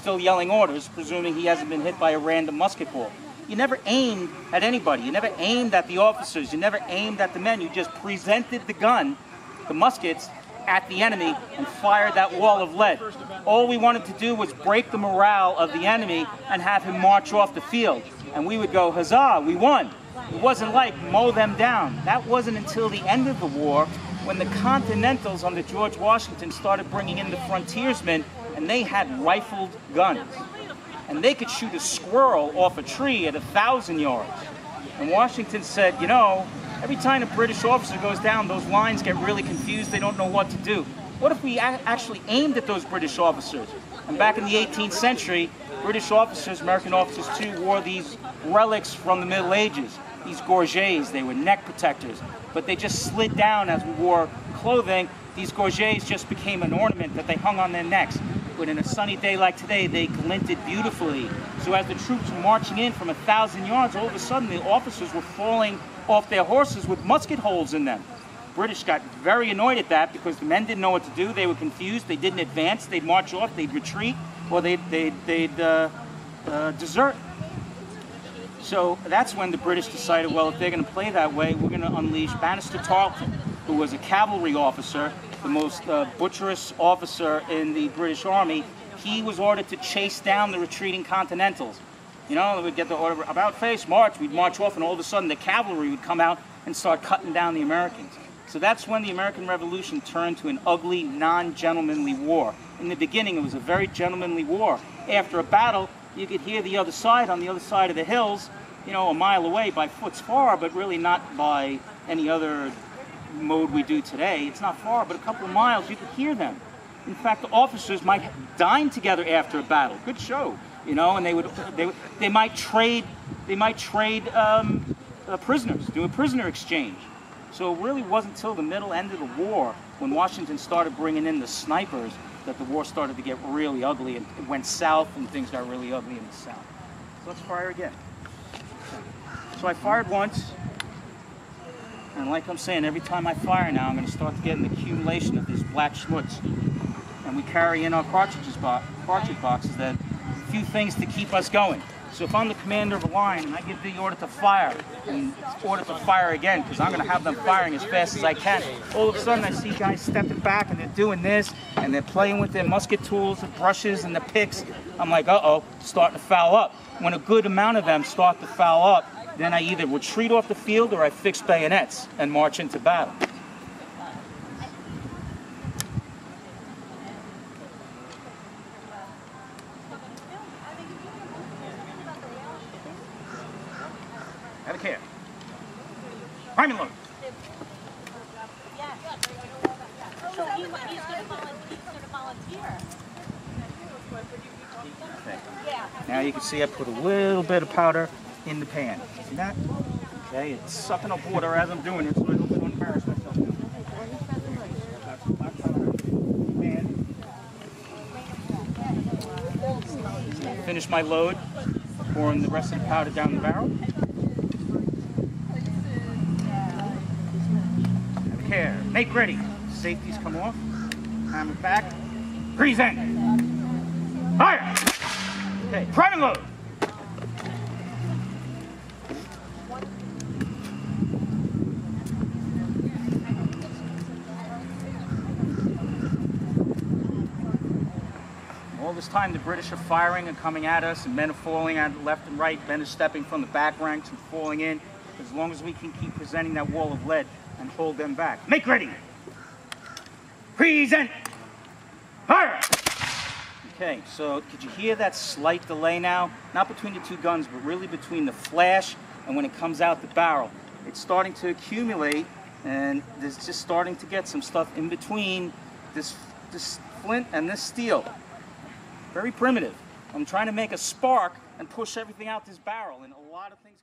still yelling orders, presuming he hasn't been hit by a random musket ball. You never aimed at anybody. You never aimed at the officers. You never aimed at the men. You just presented the gun, the muskets, at the enemy and fired that wall of lead. All we wanted to do was break the morale of the enemy and have him march off the field. And we would go, huzzah, we won. It wasn't like mow them down. That wasn't until the end of the war when the Continentals under George Washington started bringing in the frontiersmen, and they had rifled guns. And they could shoot a squirrel off a tree at 1,000 yards. And Washington said, you know, every time a British officer goes down, those lines get really confused. They don't know what to do. What if we actually aimed at those British officers? And back in the 18th century, British officers, American officers too, wore these relics from the Middle Ages. These gorgets, they were neck protectors, but they just slid down as we wore clothing. These gorgets just became an ornament that they hung on their necks. But in a sunny day like today, they glinted beautifully. So as the troops were marching in from 1,000 yards, all of a sudden the officers were falling off their horses with musket holes in them. British got very annoyed at that because the men didn't know what to do. They were confused. They didn't advance. They'd march off. They'd retreat, or they'd desert. So that's when the British decided, well, if they're going to play that way, we're going to unleash Bannister Tarleton, who was a cavalry officer, the most butcherous officer in the British Army. He was ordered to chase down the retreating Continentals. You know, we'd get the order, about face, march, we'd march off, and all of a sudden the cavalry would come out and start cutting down the Americans. So that's when the American Revolution turned to an ugly, non-gentlemanly war. In the beginning, it was a very gentlemanly war. After a battle, you could hear the other side on the other side of the hills, you know, a mile away by foot's far, but really not by any other mode we do today. It's not far, but a couple of miles, you could hear them. In fact, the officers might dine together after a battle. Good show, you know, and they might trade prisoners, do a prisoner exchange. So it really wasn't until the middle end of the war when Washington started bringing in the snipers that the war started to get really ugly, and it went south and things got really ugly in the south. So let's fire again. So I fired once, and like I'm saying, every time I fire now, I'm going to start to get an accumulation of this black schmutz. And we carry in our cartridge boxes that a few things to keep us going. So if I'm the commander of a line and I give the order to fire, and order to fire again, because I'm going to have them firing as fast as I can, all of a sudden I see guys stepping back and they're doing this, and they're playing with their musket tools, the brushes and the picks. I'm like, uh-oh, starting to foul up. When a good amount of them start to foul up, then I either retreat off the field or I fix bayonets and march into battle. Have a care. Prime and load. So he's going to volunteer. Okay. Now you can see I put a little bit of powder in the pan. See that? Okay, it's sucking up water as I'm doing it, so I don't embarrass myself. Finish my load, pouring the rest of the powder down the barrel. Have a care. Make ready. Safeties come off. Hammer back. Present. Fire! Okay, prime and load. All this time the British are firing and coming at us, and men are falling at left and right, men are stepping from the back ranks and falling in. As long as we can keep presenting that wall of lead and hold them back. Make ready! Present! Fire! Okay, so did you hear that slight delay now? Not between the two guns, but really between the flash and when it comes out the barrel. It's starting to accumulate, and there's just starting to get some stuff in between this flint and this steel. Very primitive. I'm trying to make a spark and push everything out this barrel, and a lot of things